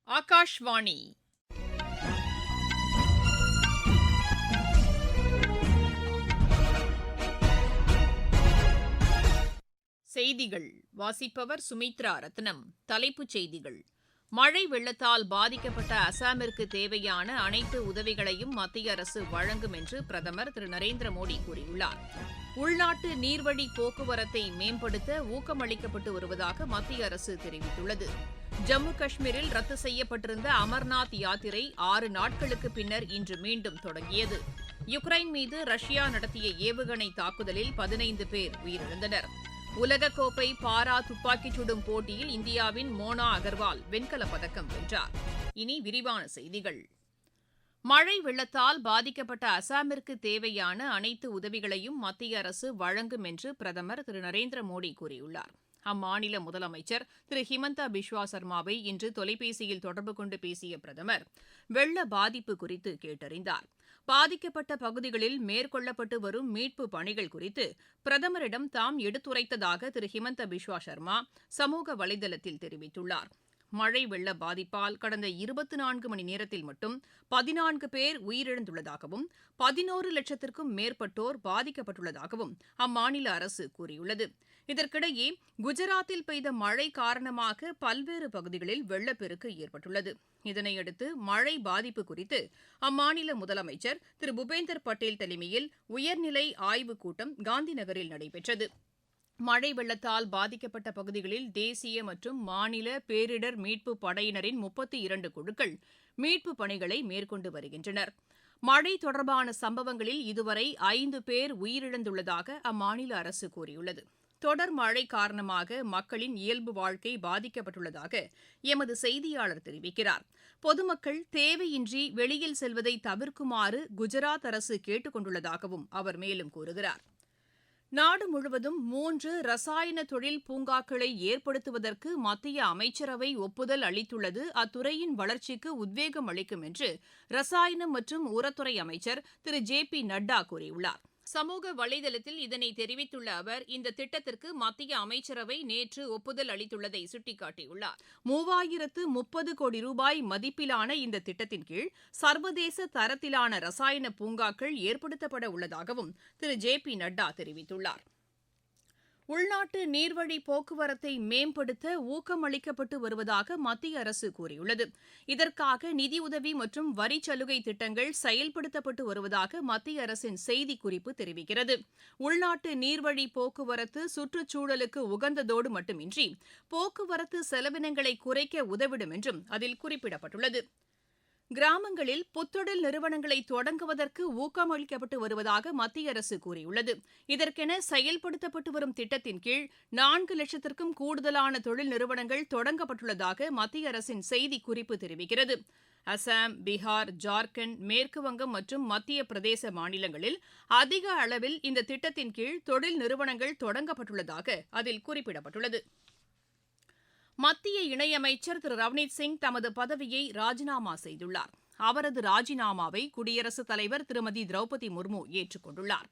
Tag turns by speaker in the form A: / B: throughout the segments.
A: ஆகாஷ்வாணி செய்திகள் வாசிப்பவர் சுமித்ரா ரத்னம். தலைப்புச் செய்திகள்: மழை வெள்ளத்தால் பாதிக்கப்பட்ட அசாமிற்கு தேவையான அனைத்து உதவிகளையும் மத்திய அரசு வழங்கும் என்று பிரதமர் திரு நரேந்திர மோடி கூறியுள்ளார். உள்நாட்டு நீர்வழி போக்குவரத்தை மேம்படுத்த ஊக்கமளிக்கப்பட்டு வருவதாக மத்திய அரசு தெரிவித்துள்ளது. ஜம்மு காஷ்மீரில் ரத்து செய்யப்பட்டிருந்த அமர்நாத் யாத்திரை 6 நாட்களுக்கு பின்னர் இன்று மீண்டும் தொடங்கியது. யுக்ரைன் மீது ரஷ்யா நடத்திய ஏவுகணை தாக்குதலில் 15 பேர் உயிரிழந்தனர். உலகக்கோப்பை பாரா துப்பாக்கிச் சுடும் போட்டியில் இந்தியாவின் மோனா அகர்வால் வெண்கலப் பதக்கம் வென்றார். இனி விரிவான செய்திகள். மழை வெள்ளத்தால் பாதிக்கப்பட்ட அசாமிற்கு தேவையான அனைத்து உதவிகளையும் மத்திய அரசு வழங்கும் என்று பிரதமர் திரு நரேந்திர மோடி கூறியுள்ளார். அம்மாநில முதலமைச்சர் திரு ஹிமந்தா பிஸ்வா சர்மாவை இன்று தொலைபேசியில் தொடர்பு கொண்டு பேசிய பிரதமர் வெள்ள பாதிப்பு குறித்து கேட்டறிந்தார். பாதிக்கப்பட்ட பகுதிகளில் மேற்கொள்ளப்பட்டு வரும் மீட்புப் பணிகள் குறித்து பிரதமரிடம் தாம் எடுத்துரைத்ததாக திரு ஹிமந்தா பிஸ்வா சர்மா சமூக வலைதளத்தில் தெரிவித்துள்ளார். மழை வெள்ள பாதிப்பால் கடந்த 24 மணி நேரத்தில் மட்டும் 14 பேர் உயிரிழந்துள்ளதாகவும் 11 லட்சத்திற்கும் மேற்பட்டோர் பாதிக்கப்பட்டுள்ளதாகவும் அம்மாநில அரசு கூறியுள்ளது. இதற்கிடையே குஜராத்தில் பெய்த மழை காரணமாக பல்வேறு பகுதிகளில் வெள்ளப்பெருக்கு ஏற்பட்டுள்ளது. இதனையடுத்து மழை பாதிப்பு குறித்து அம்மாநில முதலமைச்சர் திரு பூபேந்தர் பட்டேல் தலைமையில் உயர்நிலை ஆய்வுக் கூட்டம் காந்திநகரில் நடைபெற்றது. மழை வெள்ளத்தால் பாதிக்கப்பட்ட பகுதிகளில் தேசிய மற்றும் மாநில பேரிடர் மீட்புப் படையினரின் 32 குழுக்கள் மீட்புப் பணிகளை மேற்கொண்டு வருகின்றனர். மழை தொடர்பான சம்பவங்களில் இதுவரை 5 பேர் உயிரிழந்துள்ளதாக அம்மாநில அரசு கூறியுள்ளது. தொடர் மழை காரணமாக மக்களின் இயல்பு வாழ்க்கை பாதிக்கப்பட்டுள்ளதாக எமது செய்தியாளர் தெரிவிக்கிறார். பொதுமக்கள் தேவையின்றி வெளியில் செல்வதை தவிர்க்குமாறு குஜராத் அரசு கேட்டுக் கொண்டுள்ளதாகவும் அவர் மேலும் கூறுகிறார். நாடு முழுவதும் 3 ரசாயன தொழில் பூங்காக்களை ஏற்படுத்துவதற்கு மத்திய அமைச்சரவை ஒப்புதல் அளித்துள்ளது அத்துறையின் வளர்ச்சிக்கு உத்வேகம் அளிக்கும் என்று ரசாயனம் மற்றும் உரத்துறை அமைச்சர் திரு ஜே.பி. நட்டா கூறியுள்ளார். சமூக வலைதளத்தில் இதனை தெரிவித்துள்ள அவர் இந்த திட்டத்திற்கு மத்திய அமைச்சரவை நேற்று ஒப்புதல் அளித்துள்ளதை சுட்டிக்காட்டியுள்ளார். 3030 கோடி ரூபாய் மதிப்பிலான இந்த திட்டத்தின் கீழ் சர்வதேச தரத்திலான ரசாயன பூங்காக்கள் ஏற்படுத்தப்பட உள்ளதாகவும் திரு ஜே.பி. நட்டா தெரிவித்துள்ளார். உள்நாட்டு நீர்வழி போக்குவரத்தை மேம்படுத்த ஊக்கமளிக்கப்பட்டு வருவதாக மத்திய அரசு கூறியுள்ளது. இதற்காக நிதியுதவி மற்றும் வரிச்சலுகை திட்டங்கள் செயல்படுத்தப்பட்டு வருவதாக மத்திய அரசின் செய்திக்குறிப்பு தெரிவிக்கிறது. உள்நாட்டு நீர்வழி போக்குவரத்து சுற்றுச்சூழலுக்கு உகந்ததோடு மட்டுமின்றி போக்குவரத்து செலவினங்களை குறைக்க உதவிடும் என்றும் அதில் குறிப்பிடப்பட்டுள்ளது. கிராமங்களில் புத்தொழில் நிறுவனங்களை தொடங்குவதற்கு ஊக்கமளிக்கப்பட்டு வருவதாக மத்திய அரசு கூறியுள்ளது. இதற்கென செயல்படுத்தப்பட்டு வரும் திட்டத்தின் கீழ் 4 லட்சத்திற்கும் கூடுதலான தொழில் நிறுவனங்கள் தொடங்கப்பட்டுள்ளதாக மத்திய அரசின் செய்திக்குறிப்பு தெரிவிக்கிறது. அசாம், பீகார், ஜார்க்கண்ட், மேற்குவங்கம் மற்றும் மத்திய பிரதேச மாநிலங்களில் அதிக அளவில் இந்த திட்டத்தின் கீழ் தொழில் நிறுவனங்கள் தொடங்கப்பட்டுள்ளதாக அதில் குறிப்பிடப்பட்டுள்ளது. மத்திய இணையமைச்சர் திரு ரவ்னீத் சிங் தமது பதவியை ராஜினாமா செய்துள்ளார். அவரது ராஜினாமாவை குடியரசுத் தலைவர் திருமதி திரௌபதி முர்மு ஏற்றுக் கொண்டுள்ளார்.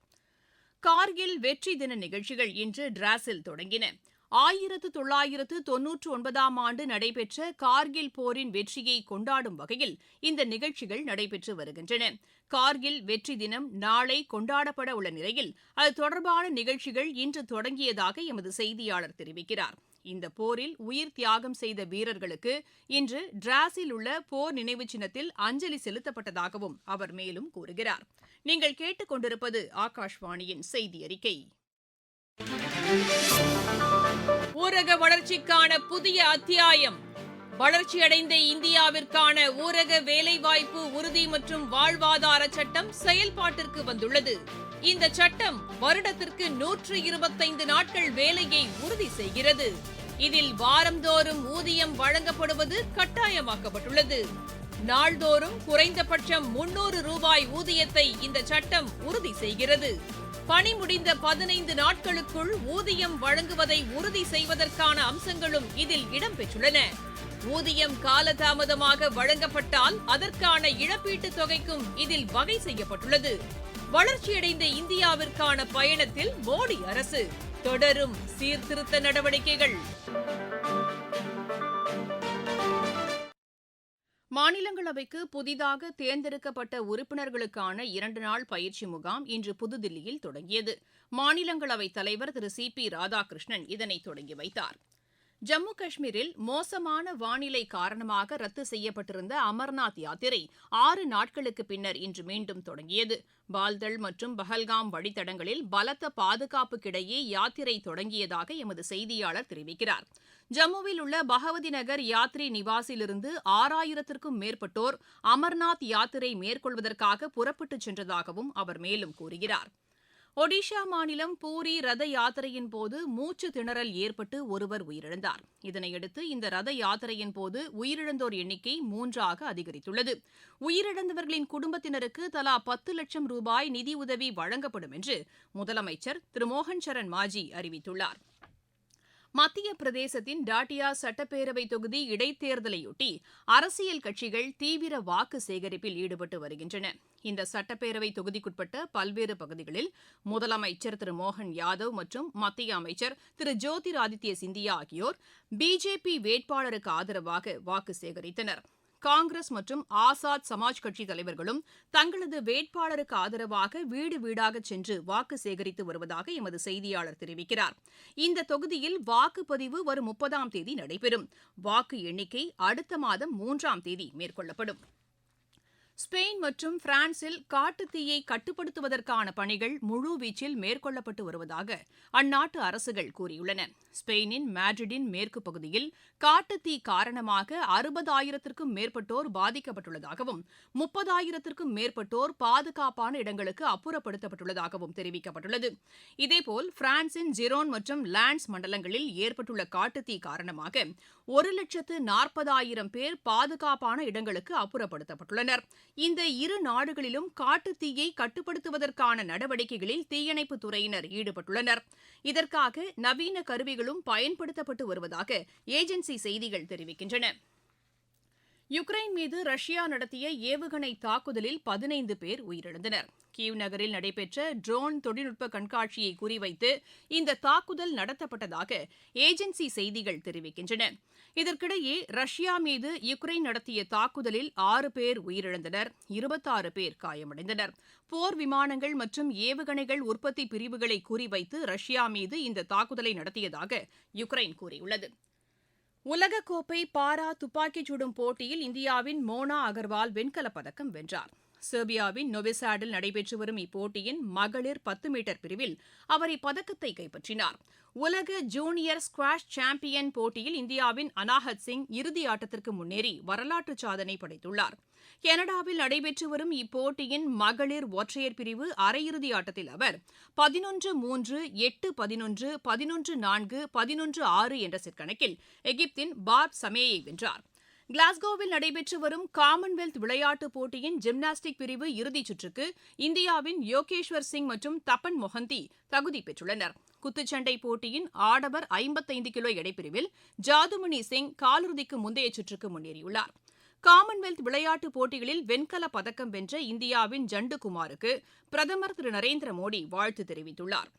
A: கார்கில் வெற்றி தின நிகழ்ச்சிகள் இன்று டிராஸில் தொடங்கின. 1999ஆம் ஆண்டு நடைபெற்ற கார்கில் போரின் வெற்றியை கொண்டாடும் வகையில் இந்த நிகழ்ச்சிகள் நடைபெற்று வருகின்றன. கார்கில் வெற்றி தினம் நாளை கொண்டாடப்பட உள்ள நிலையில் அது தொடர்பான நிகழ்ச்சிகள் இன்று தொடங்கியதாக எமது செய்தியாளர் தெரிவிக்கிறார். இந்த போரில் உயிர் தியாகம் செய்த வீரர்களுக்கு இன்று டிராஸில் உள்ள போர் நினைவு சின்னத்தில் அஞ்சலி செலுத்தப்பட்டதாகவும் அவர் மேலும் கூறுகிறார். நீங்கள் கேட்டுக் கொண்டிருப்பது ஆகாஷ்வாணியின் செய்தி அறிக்கை. ஊரக வளர்ச்சிக்கான புதிய அத்தியாயம். வளர்ச்சியடைந்த இந்தியாவிற்கான ஊரக வேலைவாய்ப்பு உறுதி மற்றும் வாழ்வாதார சட்டம் செயல்பாட்டிற்கு வந்துள்ளது. இந்த சட்டம் வருடத்திற்கு 125 நாட்கள் வேலையை உறுதி செய்கிறது. இதில் வாரந்தோறும் ஊதியம் வழங்கப்படுவது கட்டாயமாக்கப்பட்டுள்ளது. நாள்தோறும் குறைந்தபட்சம் 300 ரூபாய் ஊதியத்தை இந்த சட்டம் உறுதி செய்கிறது. பணி முடிந்த 15 நாட்களுக்குள் ஊதியம் வழங்குவதை உறுதி செய்வதற்கான அம்சங்களும் இதில் இடம்பெற்றுள்ளன. ஊதியம் காலதாமதமாக வழங்கப்பட்டால் அதற்கான இழப்பீட்டுத் தொகைக்கும் இதில் வகை செய்யப்பட்டுள்ளது. வளர்ச்சியடைந்த இந்தியாவிற்கான பயணத்தில் மோடி அரசு தொடரும் சீர்திருத்த நடவடிக்கைகள். மாநிலங்களவைக்கு புதிதாக தேர்ந்தெடுக்கப்பட்ட உறுப்பினர்களுக்கான 2 நாள் பயிற்சி முகாம் இன்று புதுதில்லியில் தொடங்கியது. மாநிலங்களவைத் தலைவர் திரு சி ராதாகிருஷ்ணன் இதனை தொடங்கி வைத்தார். ஜம்மு காஷ்மீரில் மோசமான வானிலை காரணமாக ரத்து செய்யப்பட்டிருந்த அமர்நாத் யாத்திரை 6 நாட்களுக்கு பின்னர் இன்று மீண்டும் தொடங்கியது. பால்தல் மற்றும் பஹல்காம் வழித்தடங்களில் பலத்த பாதுகாப்புக்கிடையே யாத்திரை தொடங்கியதாக எமது செய்தியாளர் தெரிவிக்கிறார். ஜம்முவில் உள்ள பகவதி நகர் யாத்ரி நிவாசிலிருந்து 6000த்திற்கும் மேற்பட்டோர் அமர்நாத் யாத்திரை மேற்கொள்வதற்காக புறப்பட்டுச் சென்றதாகவும் அவர் மேலும் கூறுகிறார். ஒடிஷா மாநிலம் பூரி ரத யாத்திரையின் போது மூச்சு திணறல் ஏற்பட்டு ஒருவர் உயிரிழந்தார். இதனையடுத்து இந்த ரத யாத்திரையின் போது உயிரிழந்தோர் எண்ணிக்கை 3ஆக அதிகரித்துள்ளது. உயிரிழந்தவர்களின் குடும்பத்தினருக்கு தலா 10 லட்சம் ரூபாய் நிதியுதவி வழங்கப்படும் என்று முதலமைச்சர் திரு மோகன் சரண் மாஜி அறிவித்துள்ளார். மத்திய பிரதேசத்தின் டாட்டியா சட்டப்பேரவை தொகுதி இடைத்தேர்தலையொட்டி அரசியல் கட்சிகள் தீவிர வாக்கு சேகரிப்பில் ஈடுபட்டு வருகின்றன. இந்த சட்டப்பேரவை தொகுதிக்குட்பட்ட பல்வேறு பகுதிகளில் முதலமைச்சர் திரு மோகன் யாதவ் மற்றும் மத்திய அமைச்சர் திரு ஜோதிராதித்ய சிந்தியா ஆகியோர் பிஜேபி வேட்பாளருக்கு ஆதரவாக வாக்கு சேகரித்தனர். காங்கிரஸ் மற்றும் ஆசாத் சமாஜ் கட்சித் தலைவர்களும் தங்களது வேட்பாளருக்கு ஆதரவாக வீடு வீடாக சென்று வாக்கு சேகரித்து வருவதாக எமது செய்தியாளர் தெரிவிக்கிறார். இந்த தொகுதியில் வாக்குப்பதிவு வரும் 30ஆம் தேதி நடைபெறும். வாக்கு எண்ணிக்கை அடுத்த மாதம் 3ஆம் தேதி மேற்கொள்ளப்படும். ஸ்பெயின் மற்றும் பிரான்சில் காட்டுத்தீயை கட்டுப்படுத்துவதற்கான பணிகள் முழுவீச்சில் மேற்கொள்ளப்பட்டு வருவதாக அந்நாட்டு அரசுகள் கூறியுள்ளன. ஸ்பெயினின் மேட்ரிடின் மேற்கு பகுதியில் காட்டுத்தீ காரணமாக 60,000த்திற்கும் மேற்பட்டோர் பாதிக்கப்பட்டுள்ளதாகவும் 30,000த்திற்கும் மேற்பட்டோர் பாதுகாப்பான இடங்களுக்கு அப்புறப்படுத்தப்பட்டுள்ளதாகவும் தெரிவிக்கப்பட்டுள்ளது. இதேபோல் பிரான்சின் ஜிரோன் மற்றும் லான்ஸ் மண்டலங்களில் ஏற்பட்டுள்ள காட்டுத்தீ காரணமாக 1,40,000 பேர் பாதுகாப்பான இடங்களுக்கு அப்புறப்படுத்தப்பட்டுள்ளனர். இந்த இரு நாடுகளிலும் காட்டுத்தீயை கட்டுப்படுத்துவதற்கான நடவடிக்கைகளில் தீயணைப்புத் துறையினர் ஈடுபட்டுள்ளனர். இதற்காக நவீன கருவிகளும் பயன்படுத்தப்பட்டு வருவதாக ஏஜென்சி செய்திகள் தெரிவிக்கின்றன. யுக்ரைன் மீது ரஷ்யா நடத்திய ஏவுகணை தாக்குதலில் 15 பேர் உயிரிழந்தனர். கீவ் நகரில் நடைபெற்ற ட்ரோன் தொழில்நுட்ப கண்காட்சியை குறிவைத்து இந்த தாக்குதல் நடத்தப்பட்டதாக ஏஜென்சி செய்திகள் தெரிவிக்கின்றன. இதற்கிடையே ரஷ்யா மீது யுக்ரைன் நடத்திய தாக்குதலில் 6 பேர் உயிரிழந்தனர், 26 பேர் காயமடைந்தனர். போர் விமானங்கள் மற்றும் ஏவுகணைகள் உற்பத்தி பிரிவுகளை குறிவைத்து ரஷ்யா மீது இந்த தாக்குதலை நடத்தியதாக யுக்ரைன் கூறியுள்ளது. உலகக்கோப்பை பாரா துப்பாக்கிச் சுடும் போட்டியில் இந்தியாவின் மோனா அகர்வால் வெண்கலப் பதக்கம் வென்றார். செர்பியாவின் நொவிசாடில் நடைபெற்று வரும் இப்போட்டியின் மகளிர் 10 மீட்டர் பிரிவில் அவர் இப்பதக்கத்தை கைப்பற்றினார். உலக ஜூனியர் ஸ்குவாஷ் சாம்பியன் போட்டியில் இந்தியாவின் அனாஹத் சிங் இறுதி ஆட்டத்திற்கு முன்னேறி வரலாற்று சாதனை படைத்துள்ளார். கனடாவில் நடைபெற்று வரும் இப்போட்டியின் மகளிர் ஒற்றையர் பிரிவு அரையிறுதி ஆட்டத்தில் அவர் 11-3, 8-11, 11-4, 11-6 என்ற செட் கணக்கில் எகிப்தின் பார்ப் சமேயை வென்றார். கிளாஸ்கோவில் நடைபெற்று வரும் காமன்வெல்த் விளையாட்டுப் போட்டியின் ஜிம்னாஸ்டிக் பிரிவு இறுதிச் சுற்றுக்கு இந்தியாவின் யோகேஸ்வர் சிங் மற்றும் தப்பன் மொஹந்தி தகுதி பெற்றுள்ளனர். குத்துச்சண்டை போட்டியின் ஆடவர் 55 கிலோ எடைப்பிரிவில் ஜாதுமணி சிங் காலிறுதிக்கு முந்தைய சுற்றுக்கு முன்னேறியுள்ளார். காமன்வெல்த் விளையாட்டுப் போட்டிகளில் வெண்கலப் பதக்கம் வென்ற இந்தியாவின் ஜண்டுகுமாருக்கு பிரதமர் திரு நரேந்திர மோடி வாழ்த்து தெரிவித்துள்ளார்.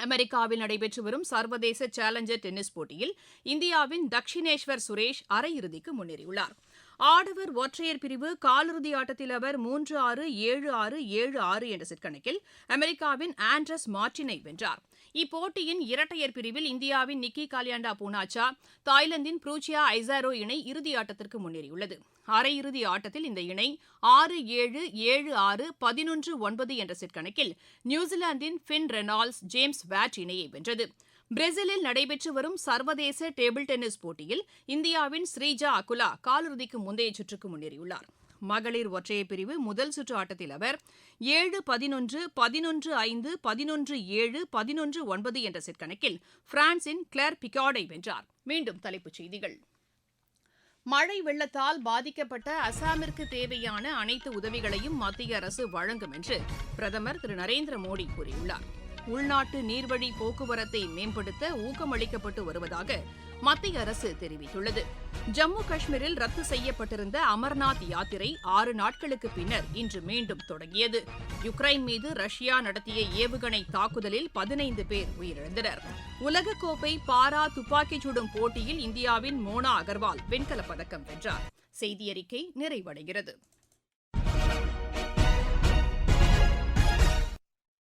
A: அமெரிக்காவில் நடைபெற்று வரும் சர்வதேச சேலஞ்சர் டென்னிஸ் போட்டியில் இந்தியாவின் தக்ஷினேஸ்வர் சுரேஷ் அரையிறுதிக்கு முன்னேறியுள்ளார். ஆடவர் ஒற்றையர் பிரிவு காலிறுதி ஆட்டத்தில் அவர் 3-6, 7-6, 7-6 என்ற செட் கணக்கில் அமெரிக்காவின் ஆண்ட்ரஸ் மார்டினை வென்றார். இப்போட்டியின் இரட்டையர் பிரிவில் இந்தியாவின் நிக்கி காலியாண்டா பூனாச்சா, தாய்லாந்தின் ப்ரூச்சியா ஐசாரோ இணை இறுதி ஆட்டத்திற்கு முன்னேறியுள்ளது. அரையிறுதி ஆட்டத்தில் இந்த இணை 6-7, 7-6, 11-9 என்ற செட் கணக்கில் நியூசிலாந்தின் ஃபின் ரெனால்ட்ஸ், ஜேம்ஸ் வாட் இணையை வென்றது. பிரேசிலில் நடைபெற்று வரும் சர்வதேச டேபிள் டென்னிஸ் போட்டியில் இந்தியாவின் ஸ்ரீஜா அகுலா காலிறுதிக்கு முந்தைய சுற்றுக்கு முன்னேறியுள்ளார். மகளிர் ஒற்றையர் பிரிவு முதல் சுற்று ஆட்டத்தில் அவர் 7-11, 11-5, 11-7, 11-9 என்ற செட் கணக்கில் பிரான்சின் கிளேர் பிகார்டை வென்றார். மீண்டும் தலைப்புச் செய்திகள். மழை வெள்ளத்தால் பாதிக்கப்பட்ட அசாமிற்கு தேவையான அனைத்து உதவிகளையும் மத்திய அரசு வழங்கும் என்று பிரதமர் திரு நரேந்திர மோடி கூறியுள்ளார். உள்நாட்டு நீர்வழி போக்குவரத்தை மேம்படுத்த ஊக்கமளிக்கப்பட்டு வருவதாக மத்திய அரசு தெரிவித்துள்ளது. ஜம்மு காஷ்மீரில் ரத்து செய்யப்பட்டிருந்த அமர்நாத் யாத்திரை 6 நாட்களுக்கு பின்னர் இன்று மீண்டும் தொடங்கியது. யுக்ரைன் மீது ரஷ்யா நடத்திய ஏவுகணை தாக்குதலில் 15 பேர் உயிரிழந்தனர். உலகக்கோப்பை பாரா துப்பாக்கிச் சுடும் போட்டியில் இந்தியாவின் மோனா அகர்வால் வெண்கலப் பதக்கம் வென்றார். செய்தியறிக்கை நிறைவடைகிறது.